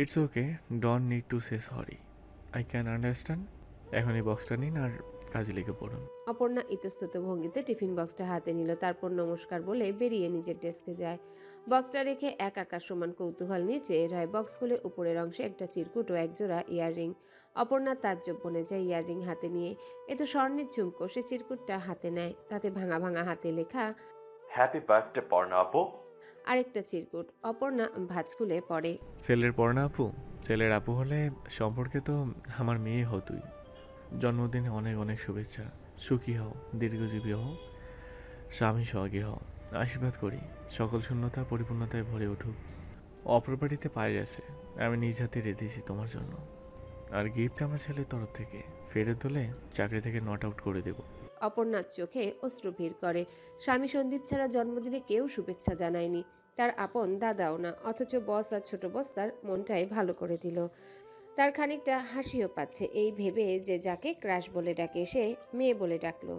It's okay, don't need to say sorry, I can understand. এখন এই বক্সটা নিন আর কাজে লেগে পড়ুন। অপর্ণা ইতস্তত ভঙ্গিতে টিফিন বক্সটা হাতে নিল, তারপর নমস্কার বলে বেরিয়ে নিজের ডেস্কে যায়। বক্সটা রেখে এক আকাশ সমান কৌতূহল নিয়ে চেয়ে রয়। বক্স খুলে উপরের অংশে একটা চিরকুট ও একজোড়া ইয়াররিং। অপর্ণা তাজ্জব বনে যায় ইয়াররিং হাতে নিয়ে। এ তো স্বর্ণের ঝুমকো। সে চিরকুটটা হাতে নেয়, তাতে ভাঙা ভাঙা হাতে লেখা হ্যাপি বার্থডে পর্ণা আপু। আরেকটা চিরকুট। অপর্ণা ভাঁজ খুলে পড়ে। ছেলের পড়না আপু? ছেলের আপু হলে সম্পর্কে তো আমার মেয়ে হও তুই। জন্মদিনে অনেক অনেক শুভেচ্ছা। সুখী হও, দীর্ঘজীবী হও, স্বামী সোহাগী হও। আশীর্বাদ করি সকল শূন্যতা পরিপূর্ণতায় ভরে উঠুক। অপর বাড়িতে পায়ে গেছে, আমি নিজ হাতে রেঁধেছি তোমার জন্য। আর গিফট আমার ছেলের তরফ থেকে। ফেরত হলে চাকরি থেকে নট আউট করে দেব। অপর্ণার চোখে অশ্রু ভিড় করে। স্বামী সন্দীপ ছাড়া জন্মদিনে কেউ শুভেচ্ছা জানায়নি, তার আপন দাদাও না। অথচ বস আর ছোট বস তার মনটাই ভালো করে দিল। তার খানিকটা হাসিও পাচ্ছে এই ভেবে যে যাকে ক্রাশ বলে ডাকে সে মেয়ে বলে ডাকলো।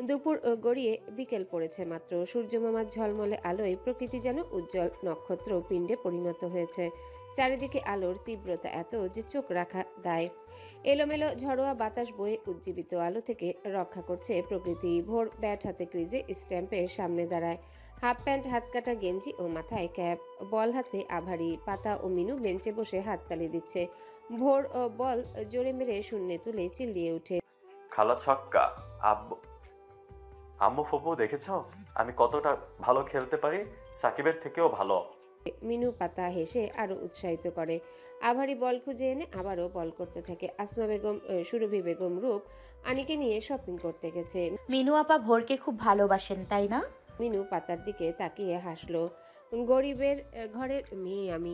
দুপুর গড়িয়ে বিকেল পড়েছে মাত্র। সূর্যমামার ঝলমলে আলোয় প্রকৃতি যেন উজ্জ্বল নক্ষত্র পিণ্ডে পরিণত হয়েছে। চারিদিকে আলোর তীব্রতা এত যে চোখ রাখা দায়। এলোমেলো ঝড়োয়া বাতাস বয়ে উজ্জীবিত আলো থেকে রক্ষা করছে প্রকৃতি। ভোর ব্যাট হাতে ক্রিজে স্ট্যাম্পের সামনে দাঁড়ায়। হাফ প্যান্ট, হাতকাটা গেঞ্জি ও মাথায় ক্যাপ। বল হাতে আভারি। পাতা ও মিনু বেঞ্চে বসে হাততালি দিচ্ছে। ভোর বল জোরে মেরে শূন্যে তুলে চিল্লিয়ে উঠে, খালা ছক্কা। আব্বু আম্মু ফুপু দেখেছো আমি কতটা ভালো খেলতে পারি, সাকিবের থেকেও ভালো। মিনু পাতা হেসে আরো উৎসাহিত করে। আভারি বল খুঁজে এনে আবারও বল করতে থাকে। আসমা বেগম, সুরভি বেগম রূপ আনিকে নিয়ে শপিং করতে গেছে। মিনু আপা ভোরকে খুব ভালোবাসেন তাই না? মিনু পাতার দিকে তাকিয়ে হাসলো। গরিবের ঘরের মেয়ে আমি।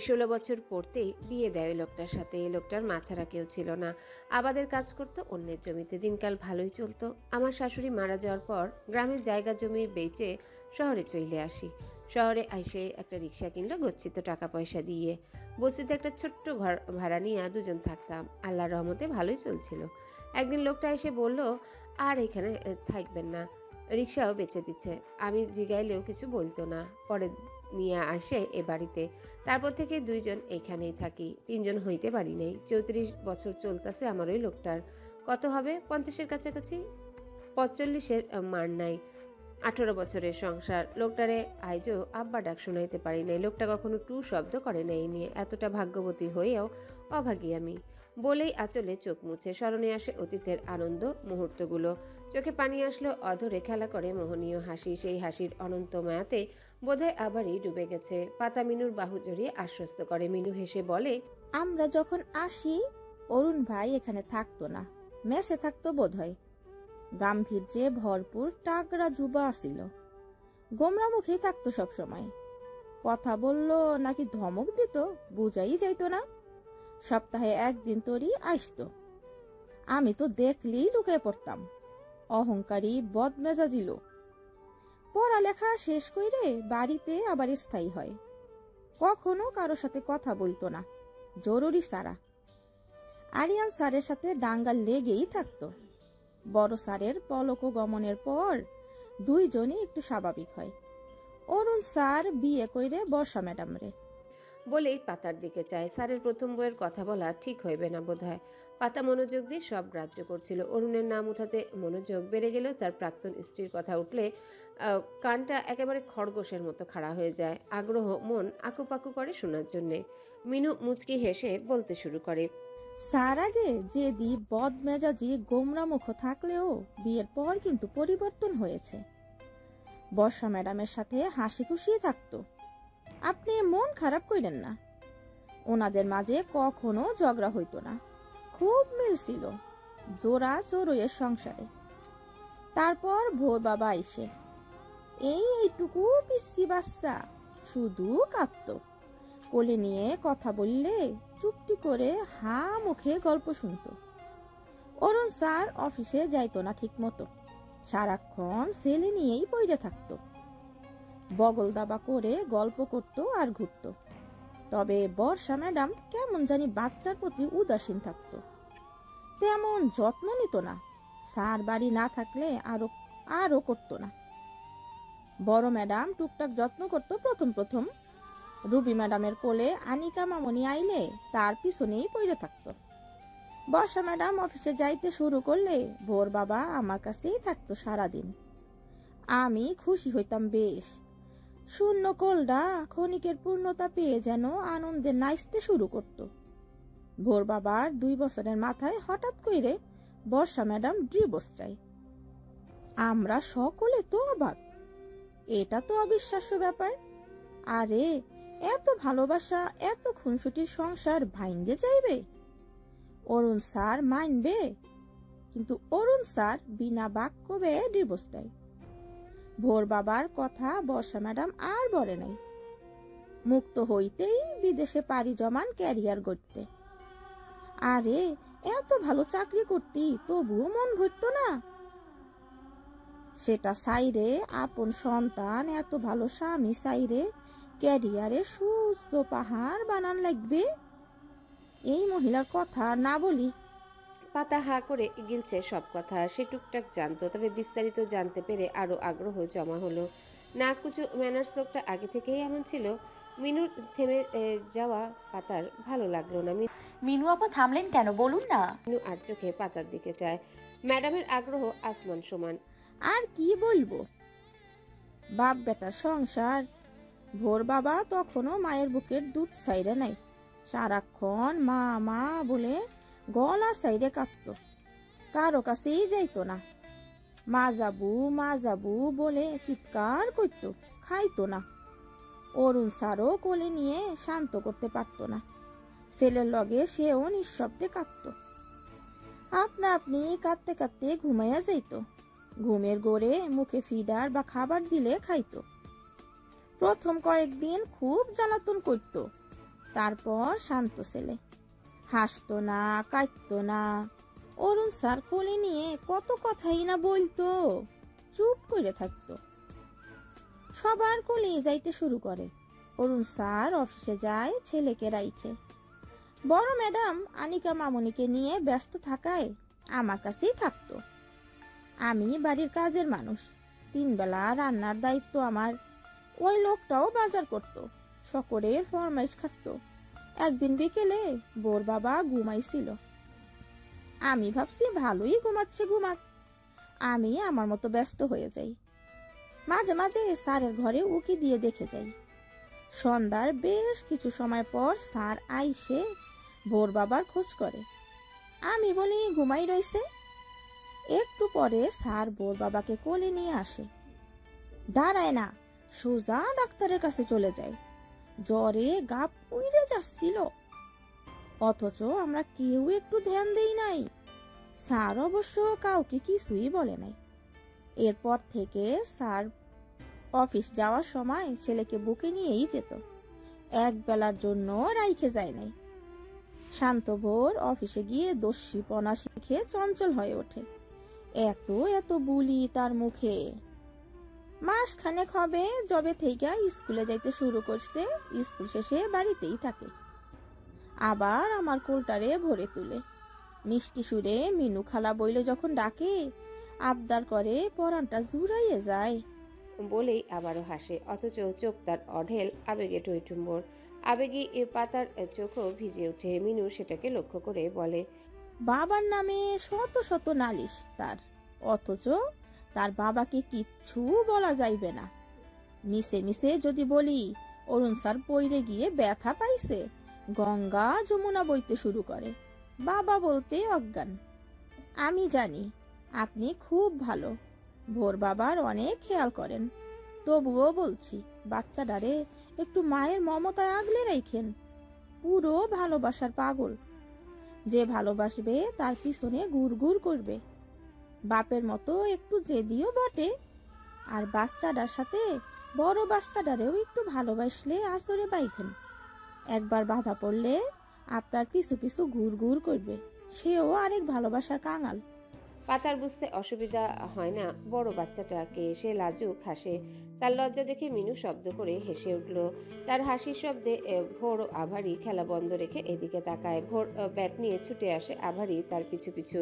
16 বছর পড়তেই বিয়ে দেয় ওই লোকটার সাথে। এই লোকটার মা ছাড়া কেউ ছিল না। আবাদের কাজ করতো অন্যের জমিতে। দিনকাল ভালোই চলতো। আমার শাশুড়ি মারা যাওয়ার পর গ্রামের জায়গা জমি বেচে শহরে চলে আসি। শহরে এসে একটা রিক্সা কিনলো গচ্ছিত টাকা পয়সা দিয়ে। বস্তিতে একটা ছোট্ট ঘর ভাড়া নিয়ে দুজন থাকতাম। আল্লাহর রহমতে ভালোই চলছিল। একদিন লোকটা এসে বলল আর এখানে থাকবেন না, রিক্সাও বেচে দিচ্ছে। আমি জিগাইলেও কিছু বলতো না। পরে নিয়ে আসে এ বাড়িতে। তারপর থেকে দুইজন এখানেই থাকি। 3 জন হইতে পারি নাই। 34 বছর চলতেছে আমার ওই লোকটার। কত হবে? 50-এর কাছাকাছি। 45-এর মার নাই। 18 বছরের সংসার। লোকটারে আইজও আব্বা ডাক শোনাইতে পারি নাই। লোকটা কখনো টু শব্দ করে নাই নিয়ে। এতটা ভাগ্যবতী হয়েও অভাগী আমি। বলেই আঁচলে চোখ মুছে স্মরণে আসে অতীতের আনন্দ মুহূর্তগুলো। চোখে পানি আসলো, অধরে খেলা করে মোহনীয় হাসি। সেই হাসির অনন্ত মায়াতে বোধহয় আবারই ডুবে গেছে। পাতা মিনুর বাহু জড়িয়ে আশ্বস্ত করে। মিনু হেসে বলে, আমরা যখন আসি অরুণ ভাই এখানে থাকতো না, মেসে থাকতো বোধহয়। গাম্ভীর্যে ভরপুর টাগরা যুবা আসিল। গোমরা মুখেই থাকতো সব সময়। কথা বললো নাকি ধমক দিত বুঝাই যাইতো না। সপ্তাহে একদিন তোরই আসতো। আমি তো দেখলেই লুকিয়ে পড়তাম। অহংকারী বদমেজাজি লোক। পড়ালেখা শেষ করে বাড়িতে আবার স্থায়ী হয়। কখনো কারো সাথে কথা বলতো না, জরুরি ছাড়া। আরিয়ান স্যারের সাথে ডাঙ্গা লেগেই থাকতো। বড় স্যারের পলক গমনের পর দুইজনই একটু স্বাভাবিক হয়। অরুণ স্যার বিয়ে কইরে বর্ষা ম্যাডাম রে। বলেই পাতার দিকে চায়। স্যারের প্রথম বইয়ের কথা বলা ঠিক হইবে না বোধহয়। পাতা মনোযোগ দিয়ে সব গ্রাহ্য করছিল। অরুণের নাম উঠাতে মনোযোগ বেড়ে গেলেও তার প্রাক্তন স্ত্রীর কথা উঠলে কানটা একেবারে খরগোশের মতো খাড়া হয়ে যায়। আগ্রহ মন আকুপাকু করে শোনার জন্যে। মিনু মুচকি হেসে বলতে শুরু করে, স্যার আগে যে দি বদমেজাজি গোমরা মুখ থাকলেও বিয়ের পর কিন্তু পরিবর্তন হয়েছে। বর্ষা ম্যাডামের সাথে হাসি খুশিয়ে থাকতো। আপনি মন খারাপ কইলেন না। ওনাদের মাঝে কখনো ঝগড়া হইতো না। খুব মিল ছিল জোড়া চড়ুইয়ের সংসারে। তারপর ভোর বাবা আইসে এইটুকু পিসি বাচ্চা শুধু কাঁদতো। কোলে নিয়ে কথা বললে চুপটি করে হা মুখে গল্প শুনতো। অরুণ স্যার অফিসে যাইতো না ঠিক মতো। সারাক্ষণ ছেলে নিয়েই পড়ে থাকতো। বগল দাবা করে গল্প করত আর ঘুরত। তবে বর্ষা ম্যাডাম কেমন জানি বাচ্চার প্রতি উদাসীন থাকতো। তেমন যত্ন নিত না। স্যার বাড়ি না থাকলে আরো করতো না। বড় ম্যাডাম টুকটাক যত্ন করতো প্রথম প্রথম। রুবি ম্যাডামের কোলে আনিকা মামনি আইলে তার পিছনেই পড়ে থাকতো। বর্ষা ম্যাডাম অফিসে যাইতে শুরু করলে ভোর বাবা আমার কাছেই থাকতো সারাদিন। আমি খুশি হইতাম বেশ। শূন্য কোলটা ক্ষণিকের পূর্ণতা পেয়ে যেন আনন্দে নাচতে শুরু করত। ভোর বাবার 2 বছরের মাথায় হঠাৎ কইরে বর্ষা ম্যাডাম ডিভোর্স চাই। আমরা সকলে তো অবাক। এটা তো অবিশ্বাস্য ব্যাপার। আরে এত ভালোবাসা, এত খুনসুটির সংসার ভাঙ্গে যাইবে? অরুণ স্যার মানবে? কিন্তু অরুণ স্যার বিনা বাক্য বেয়ে ডিভোর্স দেয়। ভোর বাবার কথা বর্ষা ম্যাডাম আর বলে নাই। মুক্ত হইতেই বিদেশে পাড়ি জমান ক্যারিয়ার গড়তে। আরে এত ভালো চাকরি করতি, তবুও মন ভরতো না? সেটা সাইরে আপন সন্তান, এত ভালো স্বামী সাইরে ক্যারিয়ারে সুস্থ পাহাড় বানান লাগবে? এই মহিলার কথা না বলি। পাতা হা করে গিলছে সব কথা। সে টুকটাক জানতো, তবে বিস্তারিত জানতে পেরে আরো আগ্রহ জমা হলো। নাকুচু ম্যানার্স লোকটা আগে থেকেই এমন ছিল। মিনুর থেমে যাওয়া পাতার ভালো লাগলো না। মিনু আপা থামলেন কেন বলুন না। মিনু আর চোখে পাতার দিকে চায়। ম্যাডামের আগ্রহ আসমান সমান। আর কি বলবো, বাপ বেটার সংসার। ভোর বাবা তখনও মায়ের বুকের দুধ সাইরে নাই। সারাক্ষণ মা মা বলে গলা সাইরে কাঁদতো, কারো কাছেই যাইতো না। মা যাবু বলে চিৎকার করতো, খাইতো না। অরুণ স্যারও কোলে নিয়ে শান্ত করতে পারতো না। ছেলের লগে সেও নিঃশব্দে কাঁদতো। আপনা আপনি কাঁদতে কাঁদতে ঘুমাইয়া যাইত। ঘুমের গোড়ে মুখে ফিডার বা খাবার দিলে খাইতো। প্রথম কয়েকদিন খুব জ্বালাতন করতো, তারপর শান্ত ছেলে। হাসতো না, কাঁদতো না। অরুণ স্যার কোলে নিয়ে কত কথাই না বলতো, চুপ করে থাকতো। সবার কোলে যাইতে শুরু করে। অরুণ স্যার অফিসে যায় ছেলেকে রাইখে। বড় ম্যাডাম আনিকা মামনিকে নিয়ে ব্যস্ত থাকায় আমার কাছেই থাকতো। আমি বাড়ির কাজের মানুষ, 3 বেলা রান্নার দায়িত্ব আমার। ওই লোকটাও বাজার করত, সকলের ফরমাইশ খাটতো। একদিন বিকেলে বোর বাবা ঘুমাইছিল। আমি ভাবছি ভালোই ঘুমাচ্ছে, ঘুমাক। আমি আমার মতো ব্যস্ত হয়ে যাই। মাঝে মাঝে স্যারের ঘরে উকি দিয়ে দেখে যাই। সন্ধ্যার বেশ কিছু সময় পর স্যার আইসে ভোর বাবার খোঁজ করে। আমি বলি ঘুমাই রইছে। একটু পরে স্যার ভোর বাবাকে কোলে নিয়ে আসে। দাঁড়ায় না, সোজা ডাক্তারের কাছে চলে যায়। জ্বরে গা পুড়ে যাচ্ছিল, অথচ আমরা কেউ একটু ধ্যান দেই নাই। স্যার অবশ্য কাউকে কিছুই বলে নাই। এরপর থেকে স্যার অফিস যাওয়ার সময় ছেলেকে বুকে নিয়েই যেত, এক বেলার জন্য রাইখে যায় নাই। শান্ত ভোর অফিসে গিয়ে দস্যিপনা শিখে চঞ্চল হয়ে ওঠে। এত এত বুলি তার মুখে। মাস খানেক হবে যবে থেকে স্কুলে যাইতে শুরু করছে, স্কুল শেষে বাড়িতেই থাকে। আবার আমার কোলটারে ভরে তুলে মিষ্টি সুরে মিনু খালা বইলে যখন ডাকে, আবদার করে পরানটা জুড়াইয়ে যায়। বলেই আবারও হাসে, অথচ চোখ তার অঢেল আবেগে টইটুম্বর। আবেগী পাতার চোখও ভিজে ওঠে। মিনু সেটাকে লক্ষ্য করে বলে, বাবার নামে শত শত নালিশ তার, অথচ তার বাবাকে কিচ্ছু বলা যাইবে না। মিশে মিশে যদি বলি অরুণ স্যার পইরে গিয়ে ব্যথা পাইছে, গঙ্গা যমুনা বইতে শুরু করে। বাবা বলতে অজ্ঞান। আমি জানি আপনি খুব ভালো, ভোর বাবার অনেক খেয়াল করেন। তবুও বলছি, বাচ্চাটারে একটু মায়ের মমতায় আগলে রাখেন। পুরো ভালোবাসার পাগল। যে ভালোবাসবে তার পিছনে গুড় করবে। বাপের মতো একটু জেদিও বটে। আর বাচ্চাটার সাথে বড় বাচ্চাটারেও একটু ভালোবাসলে আসরে পাইতেন। একবার বাধা পড়লে আপনার পিছু পিছু ঘুর করবে। সেও আরেক ভালোবাসার কাঙাল। পাতার বুঝতে অসুবিধা হয় না বড় বাচ্চাটাকে। সে লাজুক হাসে। তার লজ্জা দেখে মিনু শব্দ করে হেসে উঠল। তার হাসির শব্দে ভোর আভারি খেলা বন্ধ রেখে এদিকে তাকায়। ভোর ব্যাট নিয়ে ছুটে আসে, আভারি তার পিছু পিছু।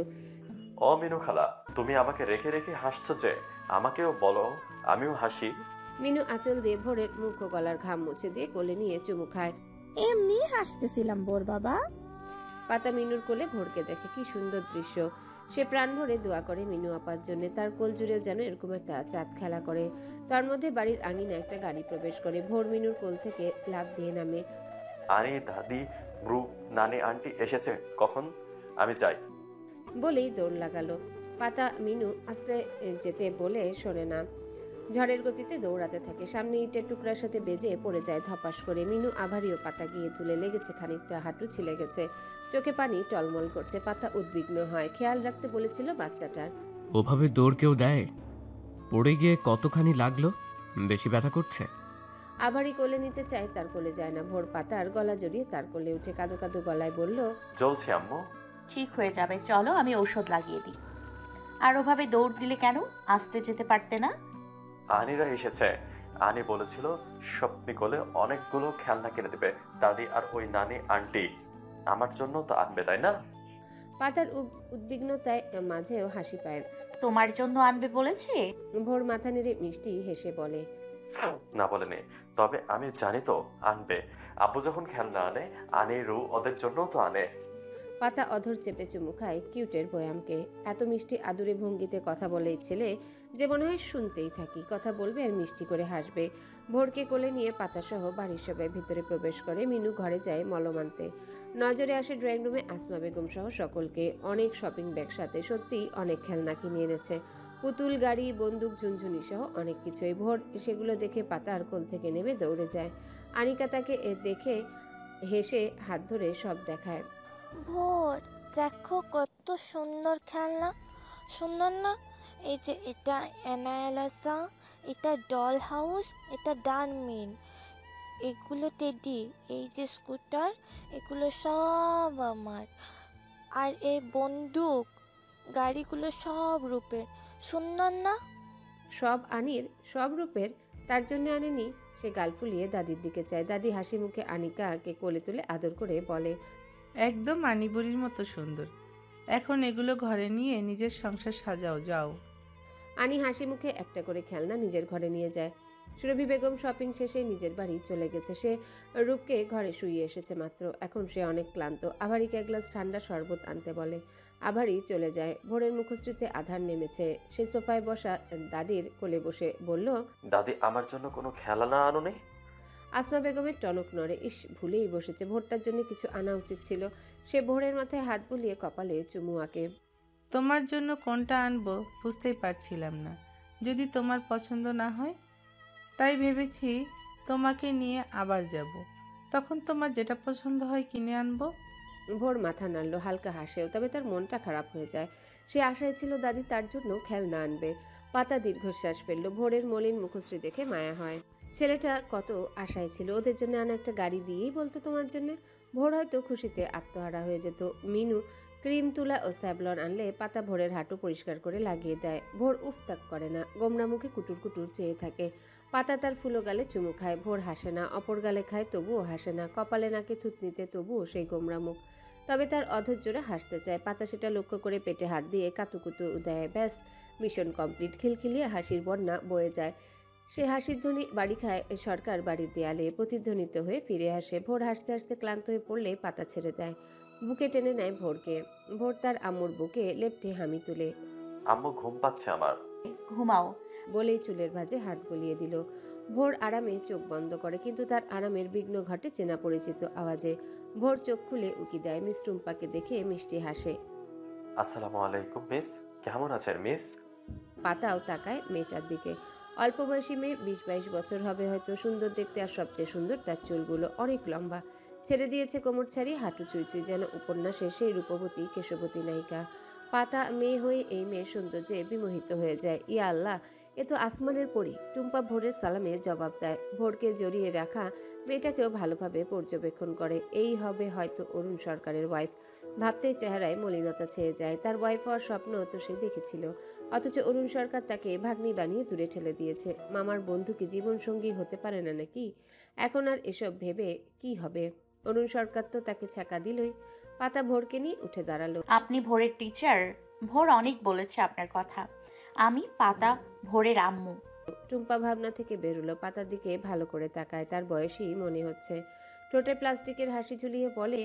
ও মিনু খালা, তুমি আমাকে রেখে রেখে হাসছো যে, আমাকেও বলো, আমিও হাসি। মিনু আঁচল দিয়ে ভোরের মুখ ও গলার ঘাম মুছে দিয়ে কোলে নিয়ে চুমু খায়। এমনি হাসতেছিলাম বোর বাবা। পাতা মিনুর কোলে ভোরকে দেখে, কি সুন্দর দৃশ্য। সে প্রাণ ভরে দোয়া করে মিনু আপার জন্য। তার কোল জুড়েও যেন এরকম একটা চাঁদ খেলা করে। তার মধ্যে বাড়ির আঙিনা একটা গাড়ি প্রবেশ করে। ভোর মিনুর কোল থেকে লাফ দিয়ে নামে। আরে দাদি, ব্রু, নানি, আন্টি এসেছে কখন? আমি যাই। বলেই দৌড় লাগালো। পাতা মিনু আস্তে যেতে বলে শোনে না। ঝড়ের গতিতে দৌড়াতে থাকে। সামনে ইটের টুকরার সাথে বেজে পড়ে যায় ধপাস করে। মিনু আভারিও পাতা গিয়ে তুলে লেগেছে খানিকটা, হাঁটু ছিলে গেছে, চোখে পানি টলমল করছে। পাতা উদ্বিগ্ন হয়। খেয়াল রাখতে বলেছিল বাচ্চাটার। ওভাবে দৌড় কেউ দেয়? পড়ে গিয়ে কতখানি লাগলো? বেশি ব্যথা করছে? আভারি কোলে নিতে চায়, তার কোলে যায় না। ভোর পাতার গলা জড়িয়ে তার কোলে উঠে কাঁদো কাঁদো গলায় বলল, চলছে আম্মু। ঠিক হয়ে যাবে, চলো আমি ঔষধ লাগিয়ে দিই। আর ওভাবে দৌড় দিলে কেন? আসতে যেতে পারতে না? আনিরা এসেছে। আনি বলেছিল স্বপ্নি কোলে অনেকগুলো খেলনা কিনে দেবে। দাদি আর ওই নানি আন্টি আমার জন্য তো আনবে, তাই না? পাতার উদ্বিগ্নতায় মাঝেও হাসি পায়। তোমার জন্য আনবে বলেছে? ভোর মাথা নেড়ে মিষ্টি হেসে বলে, না বলেনি, তবে আমি জানি তো আনবে। আব্বু যখন খেলনা আনে, আনি রু ওদের জন্যও তো আনে। পাতা অধর চেপে চুমু খায় কিউটের বয়ামকে। এত মিষ্টি আদুরে ভঙ্গিতে কথা বলে এই ছেলে যে মনে হয় শুনতেই থাকি। কথা বলবে আর মিষ্টি করে হাসবে। ভোরকে কোলে নিয়ে পাতাসহ বাড়ির সবাই ভিতরে প্রবেশ করে। মিনু ঘরে যায় মলম আনতে। নজরে আসে ড্রয়িং রুমে আসমা বেগম সহ সকলকে। অনেক শপিং ব্যাগ সাথে, সত্যিই অনেক খেলনা কিনে এনেছে। পুতুল, গাড়ি, বন্দুক, ঝুনঝুনি সহ অনেক কিছুই। ভোর সেগুলো দেখে পাতার কোল থেকে নেমে দৌড়ে যায়। আনিকা তাকে দেখে হেসে হাত ধরে সব দেখায়। ভোর, দেখো কত সুন্দর খেলনা, সুন্দর না? এই যে এটা অ্যানায়ালাসা, এটা ডল হাউস, এটা ডানমিন, এগুলো টেডি, এই যে স্কুটার, এগুলো সব আমার। আর এই বন্দুক, গাড়িগুলো সব রূপের, সুন্দর না? সব আনির, সব রূপের? তার জন্য আনেনি? সে গাল ফুলিয়ে দাদির দিকে চায়। দাদি হাসি মুখে আনিকাকে কোলে তুলে আদর করে বলে, একদম মানিবুড়ির মতো সুন্দর। এখন এগুলো ঘরে নিয়ে নিজের সংসার সাজাও, যাও। আনি হাসি মুখে একটা করে খেলনা নিজের ঘরে নিয়ে যায়। সুরভি বেগম শপিং শেষে নিজের বাড়ি চলে গেছে। সে রূপকে ঘরে শুইয়ে এসেছে মাত্র। এখন সে অনেক ক্লান্ত। আভারিকে এক গ্লাস ঠান্ডা শরবত আনতে বলে। আভারি চলে যায়। ভোরের মুখশ্রীতে আধার নেমেছে। সে সোফায় বসা দাদির কোলে বসে বলল, দাদি, আমার জন্য কোনো খেলনা আনোনি? আসমা বেগমের টনক নড়ে। ইস, ভুলেই বসেছে। ভোরটার জন্য কিছু আনা উচিত ছিল। সে ভোরের মাথায় হাত বুলিয়ে কপালে চুমু আঁকে। তোমার জন্য কোনটা আনবো বুঝতেই পারছিলাম না, যদি তোমার পছন্দ না হয়। তাই ভেবেছি তোমাকে নিয়ে আবার যাব, তখন তোমার যেটা পছন্দ হয় কিনে আনবো। ভোর মাথা নাড়ল, হালকা হাসেও। তবে তার মনটা খারাপ হয়ে যায়। সে আশায় ছিল দাদি তার জন্য খেলনা আনবে। পাতা দীর্ঘশ্বাস ফেলল। ভোরের মলিন মুখশ্রী দেখে মায়া হয়। ছেলেটা কত আশায় ছিল। ওদের জন্য আনা একটা গাড়ি দিয়েই বলতো তোমার জন্য। ভোর হয়তো খুশিতে আত্মহারা হয়ে যেত। মিনু ক্রিম তুলা ও স্যাভলন আনলে পাতা ভোরের হাঁটু পরিষ্কার করে লাগিয়ে দেয়। ভোর উফতাক করে না, গোমরা মুখে কুটুর কুটুর চেয়ে থাকে। পাতা তার ফুলো গালে চুমু খায়। ভোর হাসে না, অপর গালে খায় তবুও হাসে না। কপালে নাকে থুতনিতে তবুও সেই গোমরা মুখ। তবে তার অধৈর্যরা হাসতে চায়। পাতা সেটা লক্ষ্য করে পেটে হাত দিয়ে কাতুকুতু দেয়। ব্যাস, মিশন কমপ্লিট। খিলখিলিয়ে হাসির বন্যা বয়ে যায়। সে হাসির ধ্বনি বাড়ি খায় সরকার বাড়ির দেয়ালে, প্রতিধ্বনিত হয়ে ফিরে আসে। ভোর হাসতে হাসতে ক্লান্ত হয়ে পড়লে পাতা ছেড়ে দেয়। বুকে টেনে নেয় ভোরকে। ভোর তার আম্মুর বুকে লেপ্টে হামি তুলে। আম্মু, ঘুম পাচ্ছে আমার। ঘুমাও। বলেই চুলের ভাঁজে হাত গলিয়ে দিল। ভোর আরামে চোখ বন্ধ করে, কিন্তু তার আরামের বিঘ্ন ঘটে চেনা পরিচিত আওয়াজে। ভোর চোখ খুলে উকি দেয়। মিস টুম্পাকে দেখে মিষ্টি হাসে। আসসালামু আলাইকুম মিস, কেমন আছেন মিস? পাতাও তাকায় মেয়েটার দিকে। অল্প বয়সী মেয়ে, 20-22 বছর হবে হয়তো। সুন্দর দেখতে, আর সবচেয়ে সুন্দর তার চুলগুলো অনেক লম্বা। ছেড়ে দিয়েছে কোমর ছাড়িয়ে, হাঁটু চুই চুই, যেন উপন্যাসের সেই রূপবতী কেশবতী নায়িকা। পাতা মেয়ে হয়ে এই মেয়ের সৌন্দর্যে বিমোহিত হয়ে যায়। ইয়া আল্লাহ, এ তো আসমানের পরী। টুম্পা ভোরের সালামে জবাব দেয়। ভোরকে জড়িয়ে রাখা মেয়েটাকেও ভালোভাবে পর্যবেক্ষণ করে। এই হবে হয়তো অরুণ সরকারের ওয়াইফ। ভাবতেই চেহারায় মলিনতা ছেয়ে যায়। তার ওয়াইফ হওয়ার স্বপ্ন তো সে দেখেছিল, অথচ অরুণ সরকার তাকে ভাগ্নি বানিয়ে দূরে ঠেলে দিয়েছে। মামার বন্ধু কি জীবনসঙ্গী হতে পারে না নাকি? এখন আর এসব ভেবে কি হবে? অরুণ সরকার তো তাকে ছ্যাঁকা দিলই। পাতা ভোরকে নিয়ে উঠে দাঁড়ালো। আপনি ভোরের টিচার? ভোর অনেক বলেছে আপনার কথা। আমি পাতা, ভোরের আম্মু। টুম্পা ভাবনা থেকে বেরোলো, পাতার দিকে ভালো করে তাকায়। তার বয়সই মনে হচ্ছে। ঠোঁটে প্লাস্টিকের হাসি ঝুলিয়ে বলে,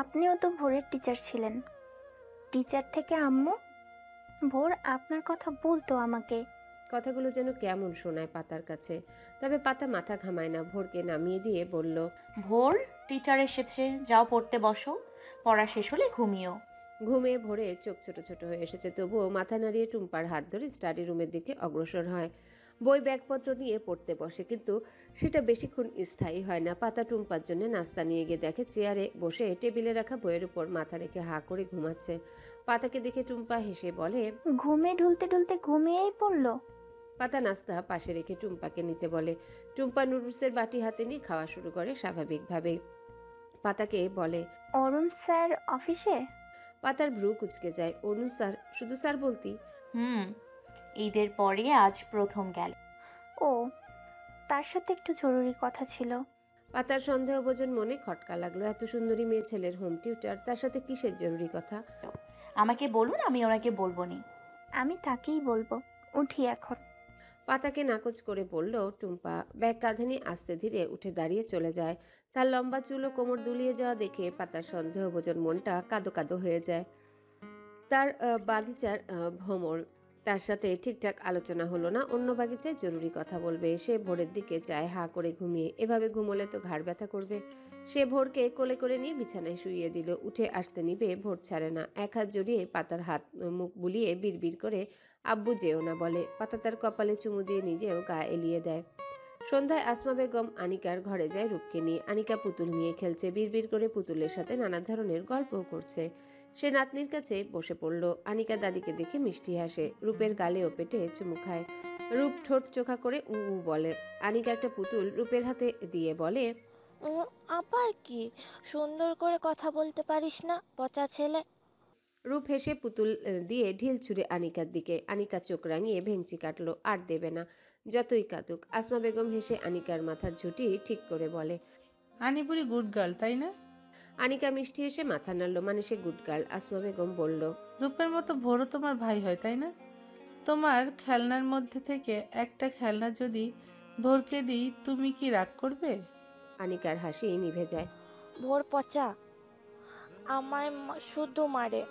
আপনিও তো ভোরের টিচার ছিলেন। টিচার থেকে আম্মু ভোর আপনার কথা বলতো আমাকে। কথাগুলো যেন কেমন শোনায় পাতার কাছে। তবে পাতা মাথা ঘামায় না, ভোরকে নামিয়ে দিয়ে বলল, ভোর, টিচার এসেছে, যাও পড়তে বসো, পড়া শেষ হলে ঘুমিও। ঘুমে ভোরে চোখ ছোট ছোট হয়ে এসেছে, তবুও মাথা নাড়িয়ে টুম্পার হাত ধরে স্টাডি রুমের দিকে অগ্রসর হয়। বই ব্যাগপত্র নিয়ে পড়তে বসে, কিন্তু সেটা বেশিক্ষণ স্থায়ী হয় না। পাতা টুম্পার জন্য নাস্তা নিয়ে গিয়ে দেখে চেয়ারে বসে টেবিলে রাখা বইয়ের উপর মাথা রেখে হাঁ করে ঘুমাচ্ছে। পাতাকে দেখে টুম্পা হেসে বলে, ঘুমে ঢুলতে ঢুলতে ঘুমিয়েই পড়লো। পাতা নাস্তা পাশে রেখে টুম্পাকে নিতে বলে। টুম্পা নুডলসের বাটি হাতে নিয়ে খাওয়া শুরু করে স্বাভাবিকভাবেই। পাতাকে বলে, অরুণ স্যার অফিসে? পাতার ভ্রু কুচকে যায়। অনু স্যার? শুধু স্যার বলতি? ঈদের পরে আজ প্রথম গেল। ও, তার সাথে একটু জরুরি কথা ছিল। পাতার সন্দেহভোজন মনে খটকা লাগলো। এত সুন্দরী মেয়ে ছেলের হোম টিউটার, তার সাথে কিসের জরুরি কথা? আমাকে বলুন, আমি ওনাকে বলবো নি। আমি তাকেই বলবো, উঠি এখন। পাতাকে নাকচ করে বলল টুম্পা। ব্যাগ কাঁধে নিয়ে আস্তে ধীরে উঠে দাঁড়িয়ে চলে যায়। তার লম্বা চুল ও কোমর দুলিয়ে যাওয়া দেখে পাতার সন্দেহভোজন মনটা কাদো কাদো হয়ে যায়। তার বাগিচার ভ্রমণ, তার সাথে ঠিকঠাক আলোচনা হলো না। অন্য বাগিচায় জরুরি কথা বলবে। সে ভোরের দিকে চায় হাঁ করে ঘুমিয়ে। এভাবে ঘুমোলে তো ঘাড় ব্যথা করবে। সে ভোরকে কোলে করে নিয়ে বিছানায় শুইয়ে দিল। উঠে আসতে নিবে, ভোর ছাড়ে না। এক হাত জড়িয়ে পাতার হাত মুখ বুলিয়ে বিড়বিড় করে আব্বু যেও না বলে। পাতা তার কপালে চুমু দিয়ে নিজেও গা এলিয়ে দেয়। সন্ধ্যায় আসমা বেগম আনিকার ঘরে যায় রূপকে নিয়ে। আনিকা পুতুল নিয়ে খেলছে, বিড়বিড় করে পুতুলের সাথে নানা ধরনের গল্পও করছে। সে নাতনির কাছে বসে পড়ল। আনিকা দাদিকে দেখে মিষ্টি হাসে, রূপের গালে ও পেটে চুমু খায়। রূপ ঠোঁট চোখা করে উ উ বলে। আনিকা একটা পুতুল রূপের হাতে দিয়ে বলে, আবার কি সুন্দর করে কথা বলতে পারিস না, পচা ছেলে। রূপ হেসে পুতুল দিয়ে ঢিল ছুঁড়ে আনিকার দিকে। আনিকা চোখ রাঙিয়ে ভেঙচি কাটলো, আর দেবে না, যতই কাতুক। আসমা বেগম হেসে আনিকার মাথার ঝুঁটি ঠিক করে বলে, আনিপুরি গুড গার্ল, তাই না? আনিকা মিষ্টি হেসে মাথা নাড়ল, মানে সে গুড গার্ল। আসমা বেগম বলল, রূপের মতো ভোরও তোমার ভাই হয়, তাই না? তোমার খেলনার মধ্যে থেকে একটা খেলনা যদি ভোরকে দিই, তুমি কি রাগ করবে? আনিকার হাসি নিভে যায়। ভোর পচা, আমায় শুধু মারে,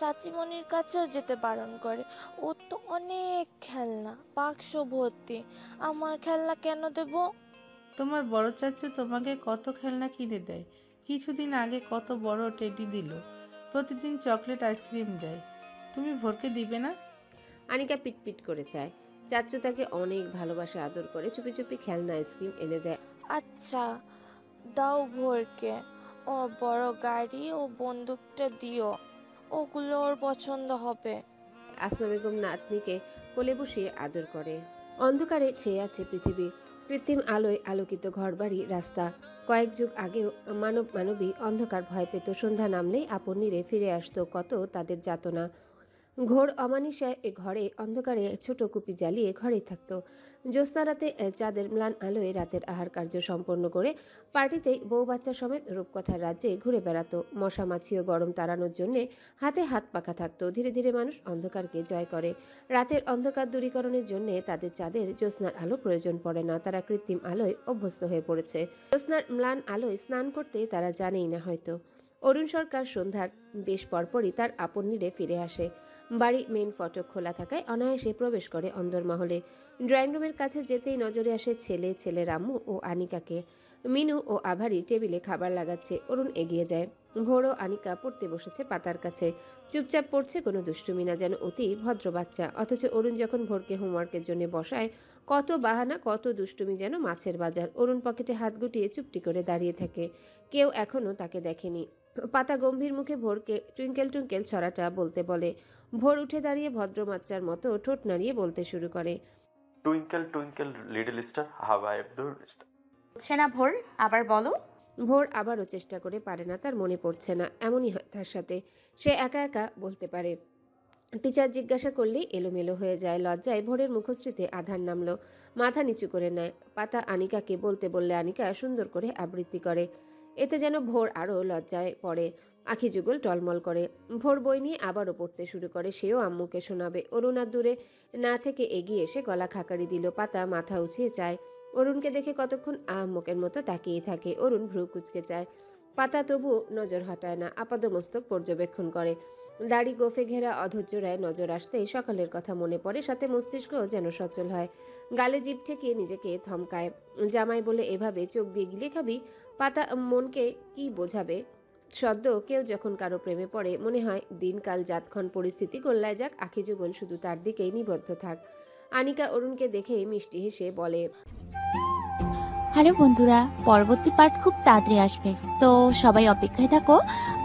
চাচিমণির কাছেও যেতে বারণ করে। ও তো অনেক খেলনা, বাক্স ভর্তি। আমার খেলনা কেন দেব? তোমার বড় চাচু তোমাকে কত খেলনা কিনে দেয়। কিছুদিন আগে কত বড় টেডি দিল, প্রতিদিন চকলেট আইসক্রিম দেয়। তুমি ভোরকে দিবে না? আনিকা পিটপিট করে চায়। চাচু তাকে অনেক ভালোবাসে, আদর করে, চুপি চুপি খেলনা আইসক্রিম এনে দেয়। আচ্ছা দাও ভোরকে, ওর বড় গাড়ি ও বন্দুকটা দিও, ওগুলো ওর পছন্দ হবে। আসমা বেগম নাতনিকে কোলে বসিয়ে আদর করে। অন্ধকারে ছেয়ে আছে পৃথিবী। কৃত্রিম আলোয় আলোকিত ঘরবাড়ি, রাস্তা। কয়েক যুগ আগেও মানবী অন্ধকার ভয় পেত। সন্ধ্যা নামলেই আপন নিরে ফিরে আসতো কত তাদের যাতনা। ঘোর অমানিসায় এ ঘরে অন্ধকারে ছোট কুপি জ্বালিয়ে ঘরেই থাকতো। জ্যোৎস্না রাতে চাঁদের ম্লান আলোয় রাতের আহার কার্য সম্পন্ন করে পার্টিতেই বউ বাচ্চা সমেত রূপকথার রাজ্যে ঘুরে বেড়াতো। মশা মাছি ও গরম তাড়ানোর জন্যে হাতে হাত পাখা থাকতো। ধীরে ধীরে মানুষ অন্ধকারকে জয় করে। রাতের অন্ধকার দূরীকরণের জন্যে তাদের চাঁদের জ্যোৎস্নার আলো প্রয়োজন পড়ে না। তারা কৃত্রিম আলোয় অভ্যস্ত হয়ে পড়েছে। জ্যোৎস্নার ম্লান আলোয় স্নান করতে তারা জানেই না হয়তো। অরুণ সরকার সন্ধ্যার বেশ পরপরই তার আপন নিরে ফিরে আসে। বাড়ি মেইন ফটক খোলা থাকায় অনায়াসে প্রবেশ করে অন্দরমহলে। ড্রয়িং রুমের কাছে যেতেই নজরে আসে ছেলে রাম্মু ও আনিকাকে। মিনু ও আভারি টেবিলে খাবার লাগাচ্ছে। অরুণ এগিয়ে যায়। ভোর ও আনিকা পড়তে বসেছে পাতার কাছে। চুপচাপ পড়ছে, কোনো দুষ্টুমি না, যেন অতি ভদ্র বাচ্চা। অথচ অরুণ যখন ভোরকে হোমওয়ার্কের জন্য বসায়, কত বাহানা, কত দুষ্টুমি, যেন মাছের বাজার। অরুণ পকেটে হাত গুটিয়ে চুপটি করে দাঁড়িয়ে থাকে। কেউ এখনো তাকে দেখেনি। পাতা গম্ভীর মুখে ভোরকে টুইঙ্কেল টুইঙ্কেল ছড়াটা বলতে বলে। ভোর উঠে দাঁড়িয়ে ভদ্র বাচ্চার মতো ঠোঁট নাড়িয়ে বলতে শুরু করে, twinkle twinkle little star how I adore star. হচ্ছে না ভোর, আবার বলো। ভোর আবারও চেষ্টা করে পারে না, তার মনে পড়ছে না। এমনই হয় তার সাথে, সে একা একা বলতে পারে। টিচার জিজ্ঞাসা করলেই এলোমেলো হয়ে যায়। লজ্জায় ভোরের মুখশ্রীতে আধার নামলো। মাথা নিচু করে নেয়। পাতা আনিকাকে বলতে বললে আনিকা সুন্দর করে আবৃত্তি করে। এতে যেন ভোর আরও লজ্জায় পড়ে। আখি যুগল টলমল করে। ভোর বই নিয়ে আবারও পড়তে শুরু করে। সেও আম্মুকে শোনাবে। অরুণ আর দূরে না থেকে এগিয়ে এসে গলা খাকারি দিল। পাতা মাথা উঁচিয়ে চায়। অরুণকে দেখে কতক্ষণ আহম্মকের মতো তাকিয়ে থাকে। অরুণ ভ্রু কুচকে চায়। পাতা তবু নজর হটায় না, আপাদমস্তক পর্যবেক্ষণ করে। দাড়ি গোফে ঘেরা অধৈর্যরায় নজর আসতেই সকালের কথা মনে পড়ে, সাথে মস্তিষ্ক যেন সচল হয়। গালে জিভ ঠেকিয়ে নিজেকে থমকায়। জামাই বলে এভাবে চোখ দিয়ে গিলে খাবি? পাতা মনকে কি বোঝাবে? সদ্য কেউ যখন কারো প্রেমে পড়ে মনে হয় দিনকাল যাতক্ষণ পরিস্থিতি গোল্লায় যাক, আখি যুগল শুধু তার দিকেই নিবদ্ধ থাক। আনিকা অরুণকে দেখে মিষ্টি হেসে বলে, হ্যালো বন্ধুরা, পরবর্তী পার্ট খুব তাড়াতাড়ি আসবে, তো সবাই অপেক্ষায় থাকো।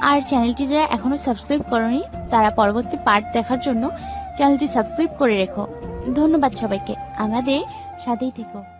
আর চ্যানেলটি যারা এখনো সাবস্ক্রাইব করোনি তারা পরবর্তী পার্ট দেখার জন্য চ্যানেলটি সাবস্ক্রাইব করে রেখো। ধন্যবাদ সবাইকে, আমাদের সাথেই থেকো।